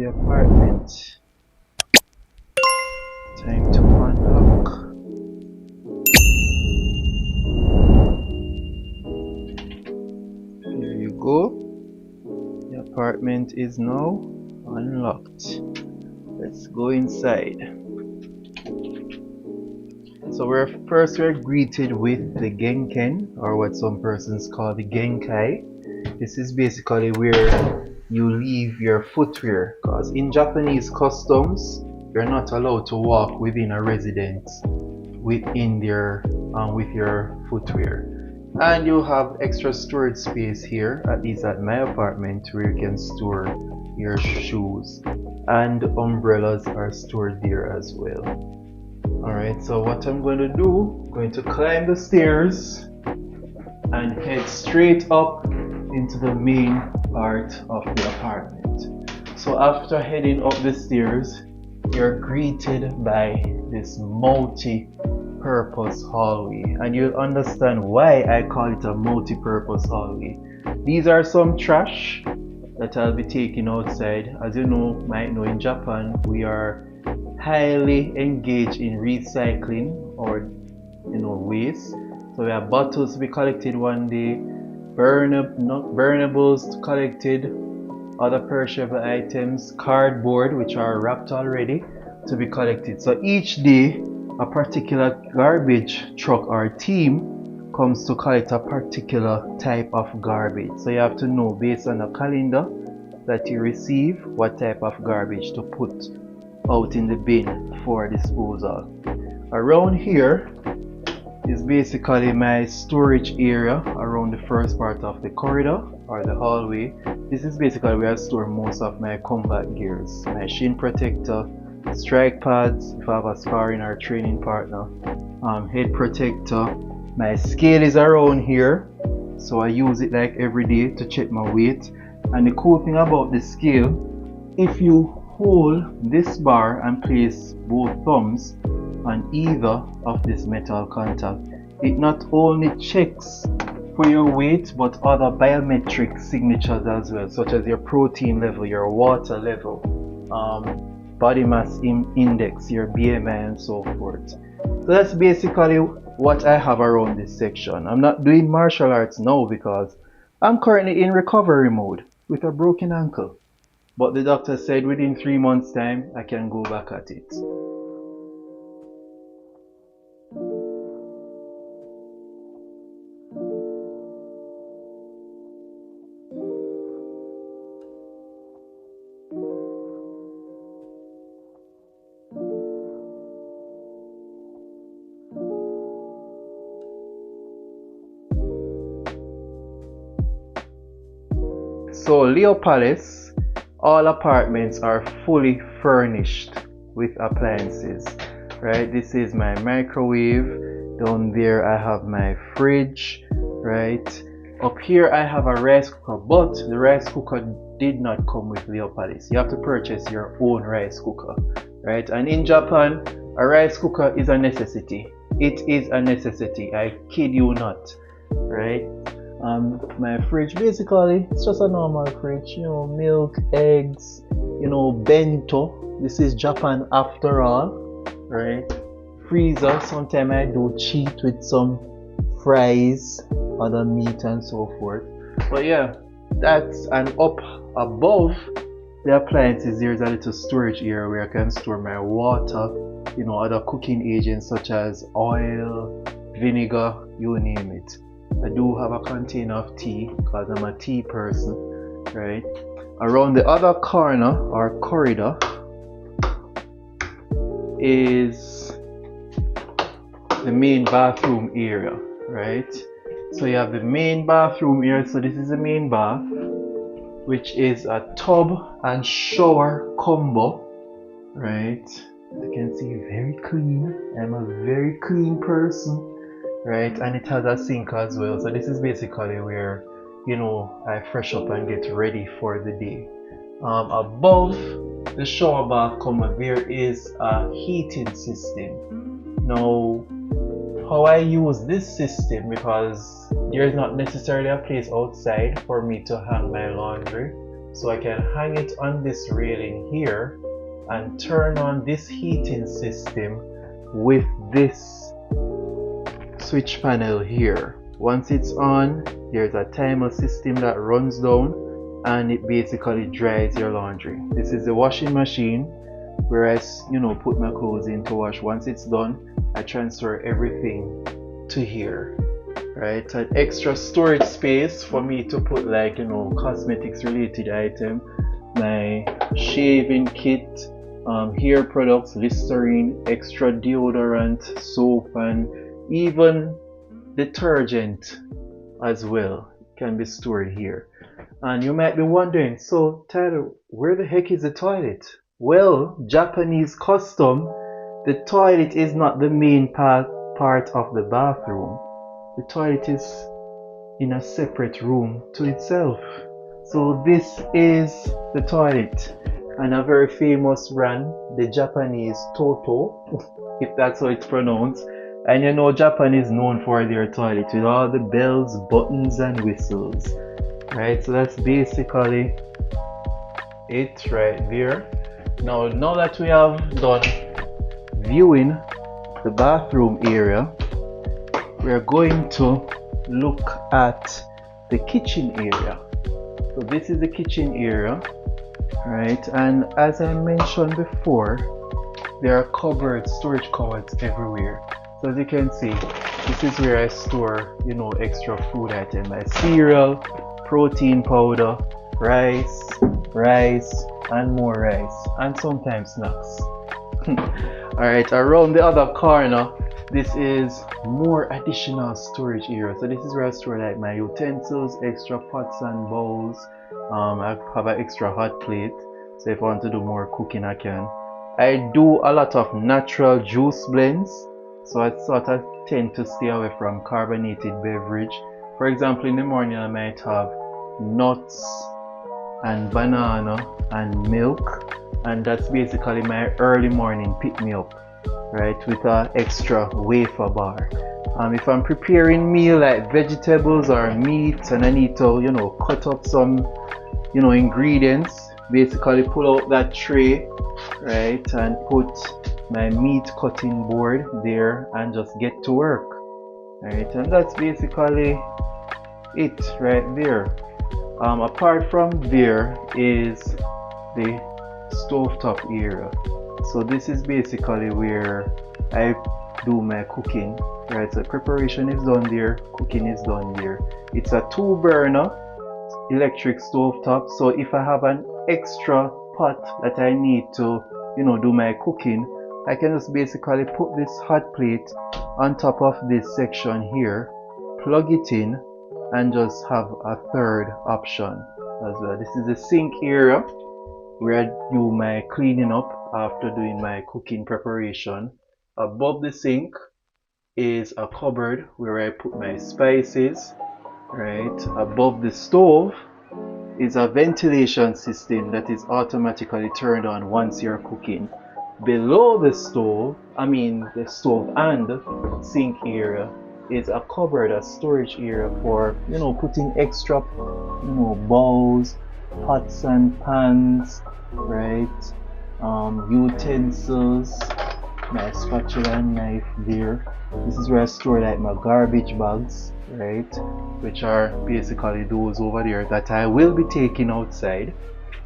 apartment. Time to unlock. Here you go. The apartment is now unlocked. Let's go inside. So we're greeted with the genkan, or what some persons call the genkai. This is basically where you leave your footwear, because in Japanese customs you're not allowed to walk within a residence within their with your footwear. And you have extra storage space here, at least at my apartment, where you can store your shoes, and umbrellas are stored there as well. Alright, so what I'm going to do, I'm going to climb the stairs and head straight up into the main part of the apartment. So after heading up the stairs, you're greeted by this multi-purpose hallway, and you'll understand why I call it a multi-purpose hallway. These are some trash that I'll be taking outside. As you might know, in Japan we are highly engaged in recycling or waste. So we have bottles to be collected one day, burnables collected, other perishable items, cardboard which are wrapped already to be collected. So each day a particular garbage truck or team comes to collect a particular type of garbage. So you have to know, based on the calendar that you receive, what type of garbage to put out in the bin for disposal. Around here is basically my storage area around the first part of the corridor or the hallway. This is basically where I store most of my combat gears, my shin protector, strike pads if I have a sparring or training partner, head protector. My scale is around here, so I use it like every day to check my weight. And the cool thing about the scale, if you hold this bar and place both thumbs on either of this metal contact, it not only checks for your weight but other biometric signatures as well, such as your protein level, your water level, body mass index, your BMI, and so forth. So that's basically what I have around this section. I'm not doing martial arts now because I'm currently in recovery mode with a broken ankle, but the doctor said within 3 months time I can go back at it. So Leopalace, all apartments are fully furnished with appliances, right? This is my microwave. Down there I have my fridge, right? Up here I have a rice cooker, but the rice cooker did not come with Leopalace. You have to purchase your own rice cooker, right? And in Japan, a rice cooker is a necessity. It is a necessity, I kid you not, right? My fridge, basically it's just a normal fridge, milk, eggs, bento. This is Japan after all, right? Freezer, sometimes I do cheat with some fries, other meat and so forth. But yeah, that's, and up above the appliances there's a little storage area where I can store my water, other cooking agents such as oil, vinegar, you name it. I do have a container of tea because I'm a tea person, right? Around the other corner or corridor is the main bathroom area, right? So you have the main bathroom area. So this is the main bath, which is a tub and shower combo, right? As you can see, very clean. I'm a very clean person, right? And it has a sink as well. So this is basically where I fresh up and get ready for the day. Above the shower bath combo there is a heating system. Now how I use this system, because there is not necessarily a place outside for me to hang my laundry, So I can hang it on this railing here and turn on this heating system with this switch panel here. Once it's on, there's a timer system that runs down and it basically dries your laundry. This is the washing machine where I put my clothes in to wash. Once it's done, I transfer everything to here. Right, an extra storage space for me to put like cosmetics related item, my shaving kit, hair products, Listerine, extra deodorant, soap, and even detergent as well can be stored here. And you might be wondering, so Tyler, where the heck is the toilet? Well, Japanese custom, the toilet is not the main part of the bathroom. The toilet is in a separate room to itself. So this is the toilet, and a very famous brand, the Japanese Toto, if that's how it's pronounced. And Japan is known for their toilet with all the bells, buttons, and whistles. Right, so that's basically it right there. Now that we have done viewing the bathroom area, we're going to look at the kitchen area. So this is the kitchen area, right? And as I mentioned before, there are cupboards, storage cupboards everywhere. So as you can see, this is where I store, extra food items, my cereal, protein powder, rice, and more rice, and sometimes snacks. Alright, around the other corner, this is more additional storage area. So this is where I store like my utensils, extra pots and bowls. I have an extra hot plate, so if I want to do more cooking I can. I do a lot of natural juice blends, so I sort of tend to stay away from carbonated beverage. For example, in the morning I might have nuts and banana and milk, and that's basically my early morning pick-me-up, right, with an extra wafer bar. If I'm preparing meal like vegetables or meat and I need to cut up some ingredients, basically pull out that tray, right, and put my meat cutting board there and just get to work, right? And that's basically it right there. Apart from there is the stovetop area. So this is basically where I do my cooking, right? So preparation is done there, cooking is done there. It's a 2-burner electric stovetop, so if I have an extra pot that I need to do my cooking, I can just basically put this hot plate on top of this section here, plug it in, and just have a third option as well. This is the sink area where I do my cleaning up after doing my cooking preparation. Above the sink is a cupboard where I put my spices, right? Above the stove is a ventilation system that is automatically turned on once you're cooking. Below the stove, the stove and sink area, is a cupboard, a storage area for putting extra bowls, pots and pans, right, utensils, my spatula and knife there. This is where I store like my garbage bags, right, which are basically those over there that I will be taking outside,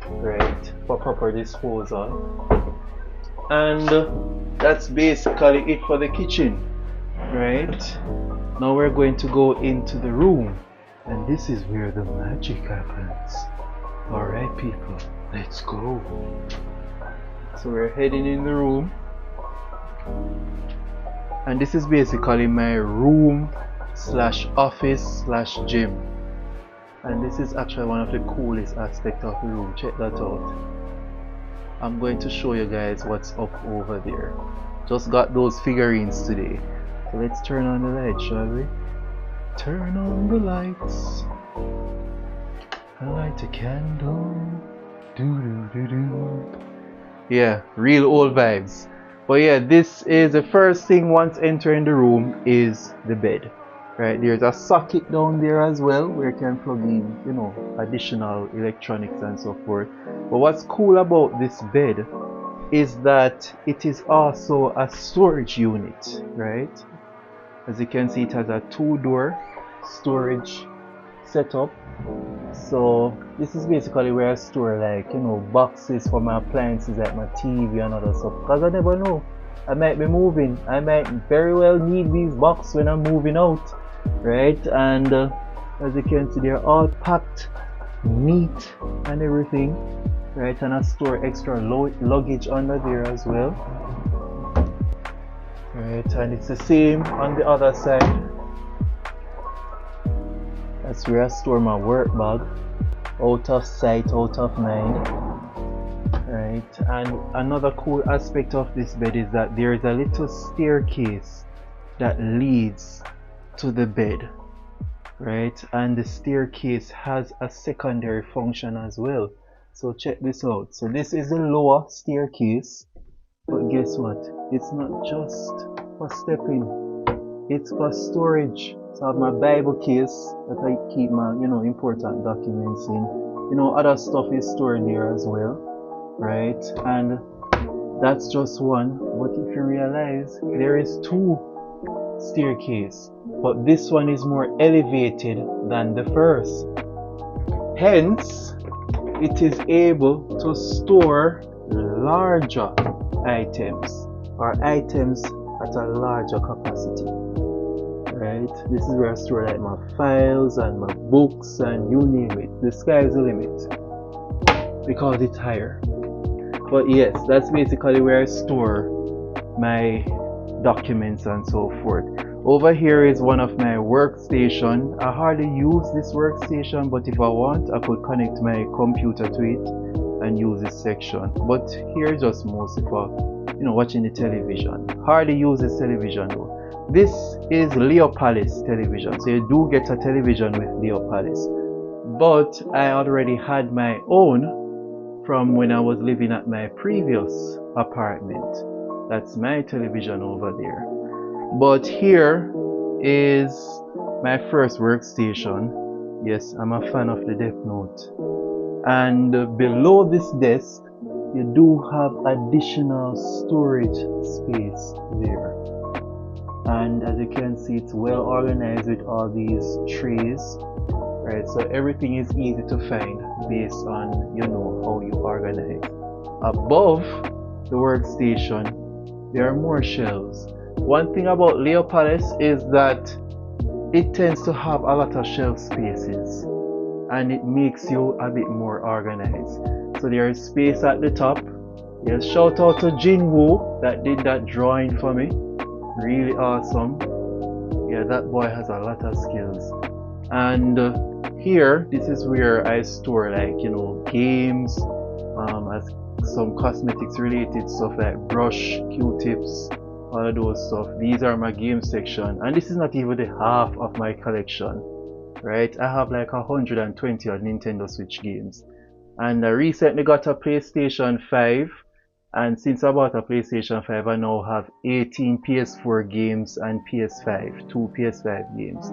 right, for proper disposal. And that's basically it for the kitchen, right? Now we're going to go into the room, and this is where the magic happens. Alright people, let's go. So we're heading in the room, and this is basically my room slash office slash gym, and this is actually one of the coolest aspects of the room. Check that out. I'm going to show you guys what's up over there. Just got those figurines today. So let's turn on the lights, shall we? Turn on the lights. I light a candle. Do do do do. Yeah, real old vibes. But yeah, this is the first thing once entering the room is the bed. Right, there's a socket down there as well where you can plug in, you know, additional electronics and so forth. But what's cool about this bed is that it is also a storage unit, right? As you can see, it has a 2-door storage setup. So this is basically where I store, like, you know, boxes for my appliances like my TV and other stuff, because I never know, I might be moving, I might very well need these boxes when I'm moving out, right? And as you can see, they're all packed neat and everything, right? And I store extra luggage under there as well, right? And it's the same on the other side. That's where I store my work bag, out of sight, out of mind, right? And another cool aspect of this bed is that there is a little staircase that leads to the bed, right? And the staircase has a secondary function as well. So check this out. So this is the lower staircase, but guess what? It's not just for stepping, it's for storage. So I have my Bible case that I keep my, you know, important documents in. You know, other stuff is stored there as well, right? And that's just one. But if you realize, there is 2 staircases, but this one is more elevated than the first. Hence, it is able to store larger items, or items at a larger capacity, right? This is where I store like my files and my books and you name it. The sky is the limit because it's higher. But yes, that's basically where I store my documents and so forth. Over here is one of my workstation. I hardly use this workstation, but if I want, I could connect my computer to it and use this section. But here just mostly for, you know, watching the television. Hardly use this television though. This is Leopalace television, so you do get a television with Leopalace. But I already had my own from when I was living at my previous apartment. That's my television over there. But here is my first workstation. Yes, I'm a fan of the Death Note. And below this desk, you do have additional storage space there. And as you can see, it's well organized with all these trays, right? So everything is easy to find based on, you know, how you organize. Above the workstation, there are more shelves. One thing about Leopalace is that it tends to have a lot of shelf spaces and it makes you a bit more organized. So there is space at the top. Yes, shout out to Jinwoo that did that drawing for me. Really awesome. Yeah, that boy has a lot of skills. And here, this is where I store, like, you know, games, as some cosmetics related stuff like brush, Q-tips, all of those stuff. These are my game section, and this is not even the half of my collection, right? I have like 120 odd Nintendo Switch games, and I recently got a PlayStation 5, and since I bought a PlayStation 5, I now have 18 PS4 games and PS5, 2 PS5 games,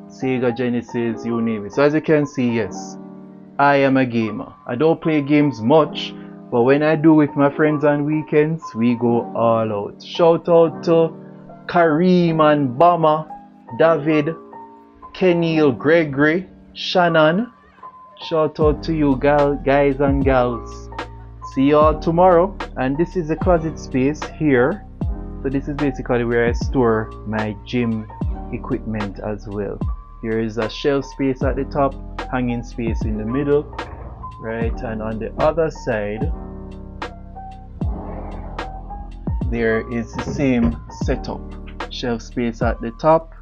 Sega Genesis, you name it. So as you can see, yes, I am a gamer. I don't play games much, but when I do with my friends on weekends, we go all out. Shout out to Kareem and Bama, David, Kenil, Gregory, Shannon. Shout out to you guys and gals. See you all tomorrow. And this is the closet space here. So this is basically where I store my gym equipment as well. There is a shelf space at the top, hanging space in the middle, right? And on the other side, there is the same setup, shelf space at the top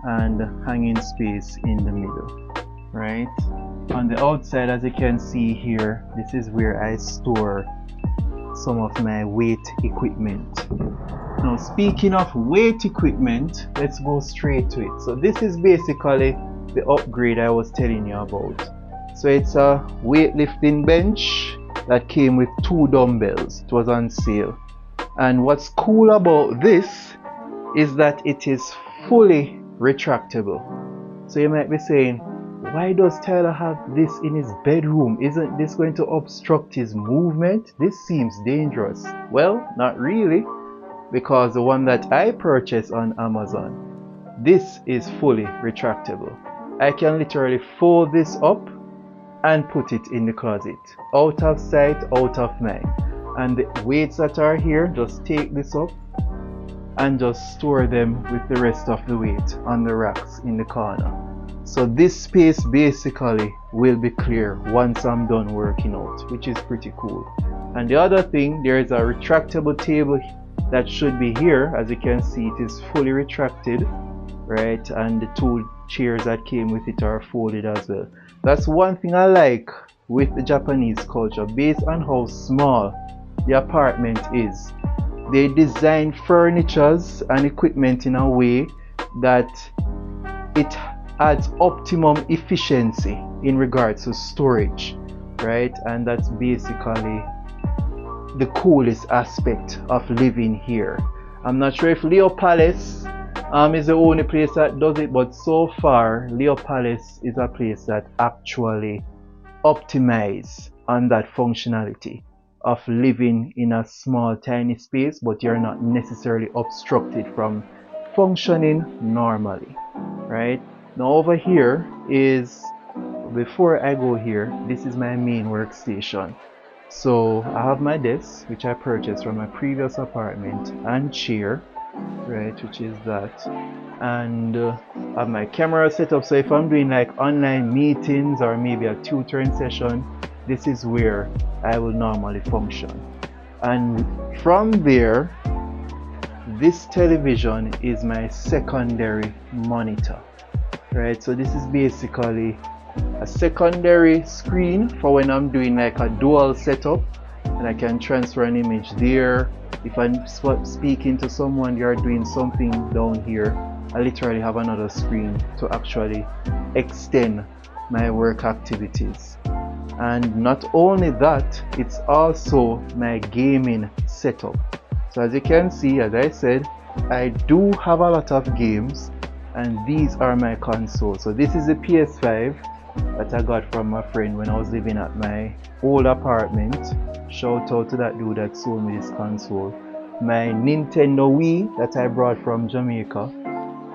and hanging space in the middle, right? On the outside, as you can see here, this is where I store some of my weight equipment. Now, speaking of weight equipment, let's go straight to it. So this is basically the upgrade I was telling you about. So it's a weightlifting bench that came with 2 dumbbells. It was on sale. And what's cool about this is that it is fully retractable. So you might be saying, why does Tyler have this in his bedroom? Isn't this going to obstruct his movement? This seems dangerous. Well, not really, because the one that I purchased on Amazon, this is fully retractable. I can literally fold this up and put it in the closet. Out of sight, out of mind. And the weights that are here, just take this up and just store them with the rest of the weight on the racks in the corner. So this space basically will be clear once I'm done working out, which is pretty cool. And the other thing, there is a retractable table that should be here. As you can see, it is fully retracted, right? And the two chairs that came with it are folded as well. That's one thing I like with the Japanese culture. Based on how small the apartment is, they design furnitures and equipment in a way that it adds optimum efficiency in regards to storage, right? And that's basically the coolest aspect of living here. I'm not sure if Leopalace is the only place that does it, but so far Leopalace is a place that actually optimize on that functionality of living in a small tiny space, but you're not necessarily obstructed from functioning normally, right? Now over here is, before I go here, this is my main workstation. So I have my desk, which I purchased from my previous apartment, and chair, right, which is that, and I have my camera set up. So if I'm doing like online meetings or maybe a tutoring session, this is where I will normally function. And from there, this television is my secondary monitor, right? So this is basically a secondary screen for when I'm doing like a dual setup, and I can transfer an image there. If I'm speaking to someone, they are doing something down here, I literally have another screen to actually extend my work activities. And not only that, it's also my gaming setup. So as you can see, as I said, I do have a lot of games, and these are my consoles. So this is the PS5 that I got from my friend when I was living at my old apartment. Shout out to that dude that sold me this console. My Nintendo Wii that I brought from Jamaica.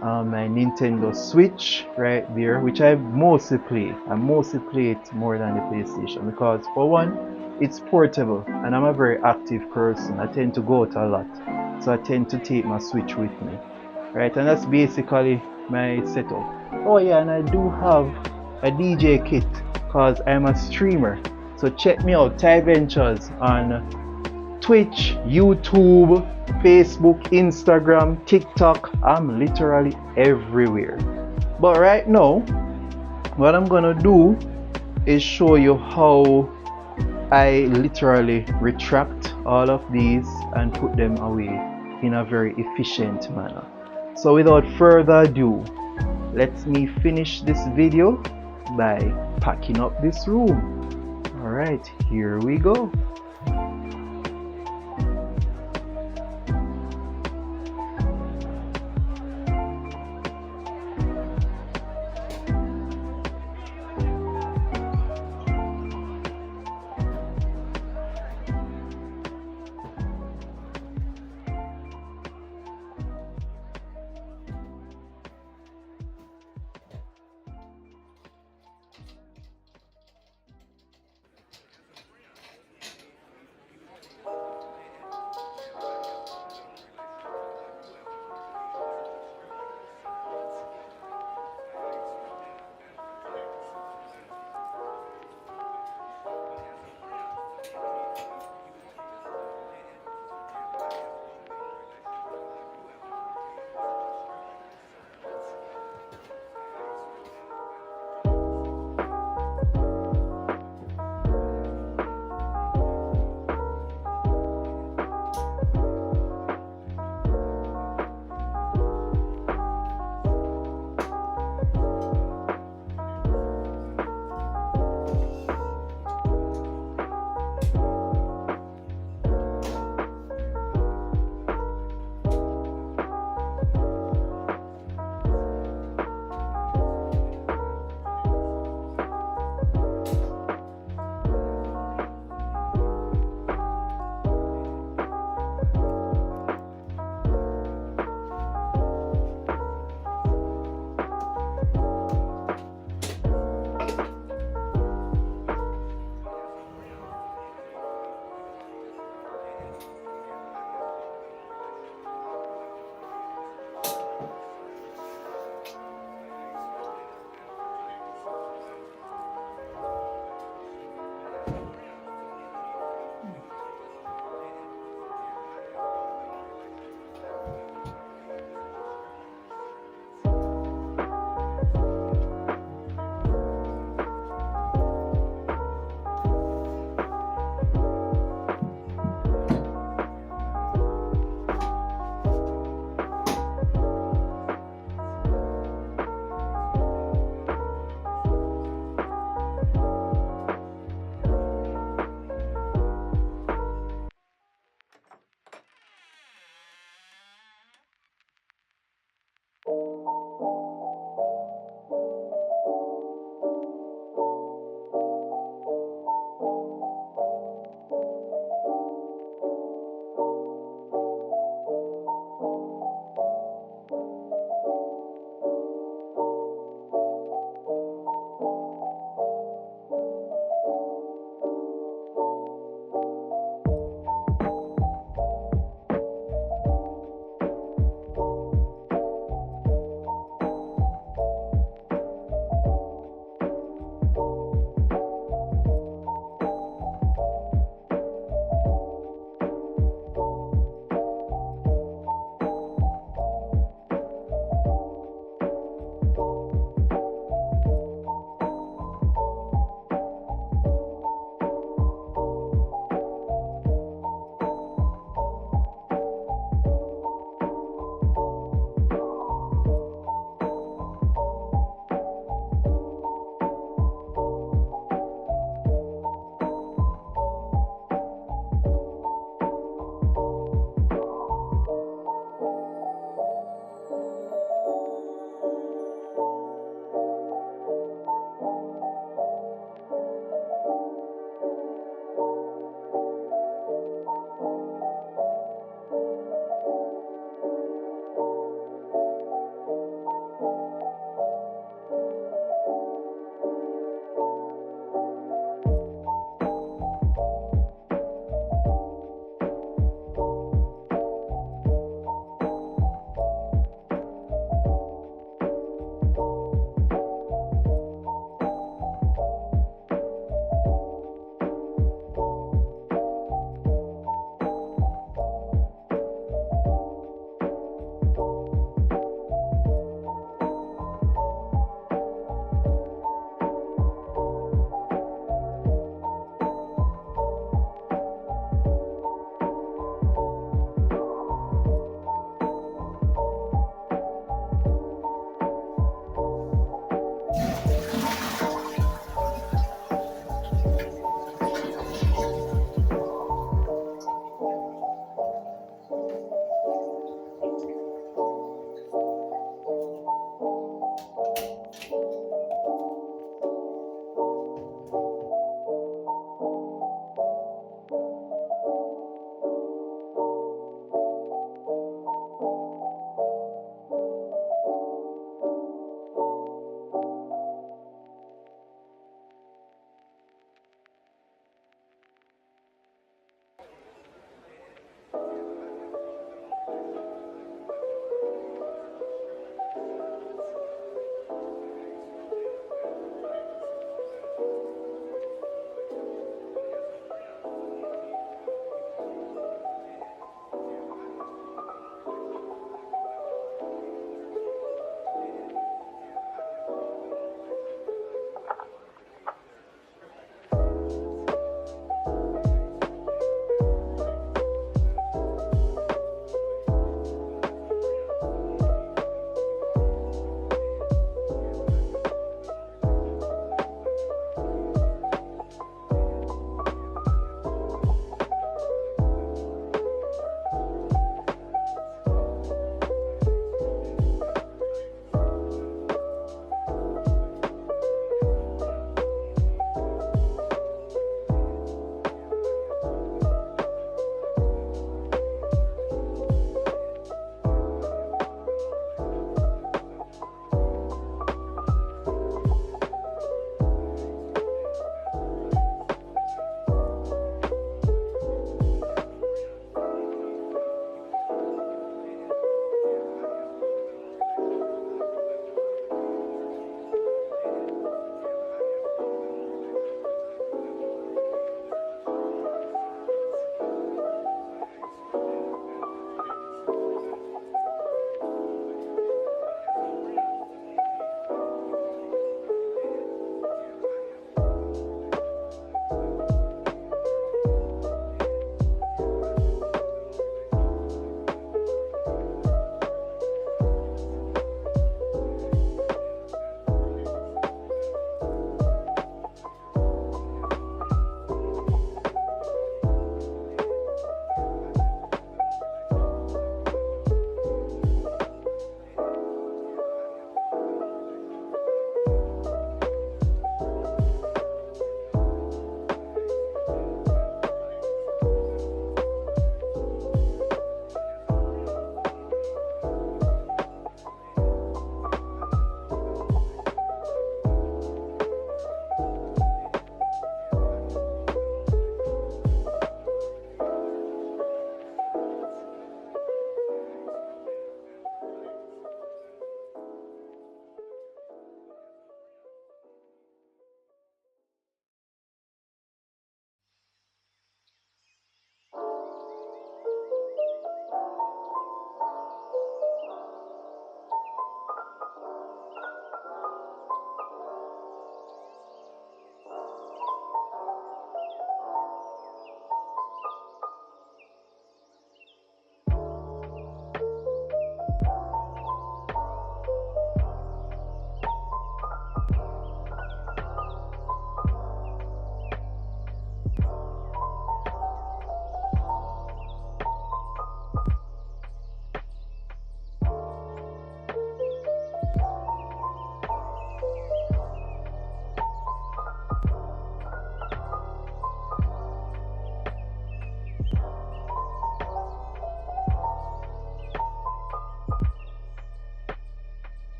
My Nintendo Switch right there, which I mostly play. I mostly play it more than the PlayStation because, for one, it's portable and I'm a very active person. I tend to go out a lot, so I tend to take my Switch with me, right? And that's basically my setup. Oh yeah, and I do have a DJ kit because I'm a streamer. So check me out, Ty Ventures, on Twitch, YouTube, Facebook, Instagram, TikTok. I'm literally everywhere. But right now, what I'm gonna do is show you how I literally retract all of these and put them away in a very efficient manner. So without further ado, let me finish this video by packing up this room. Alright, here we go.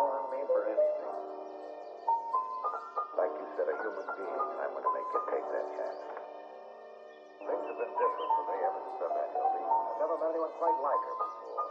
warn me for anything. Like you said, a human being, I'm going to make you take that chance. Things have been different for me ever since I met Hildy. I've never met anyone quite like her before.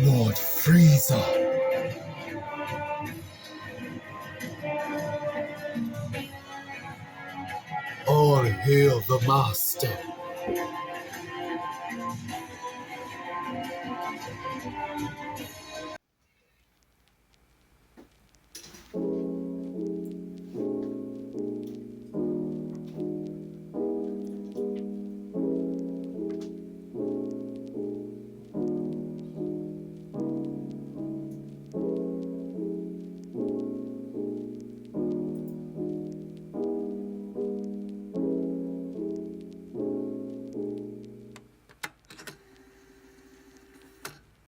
Lord Freezer. All hail the Master.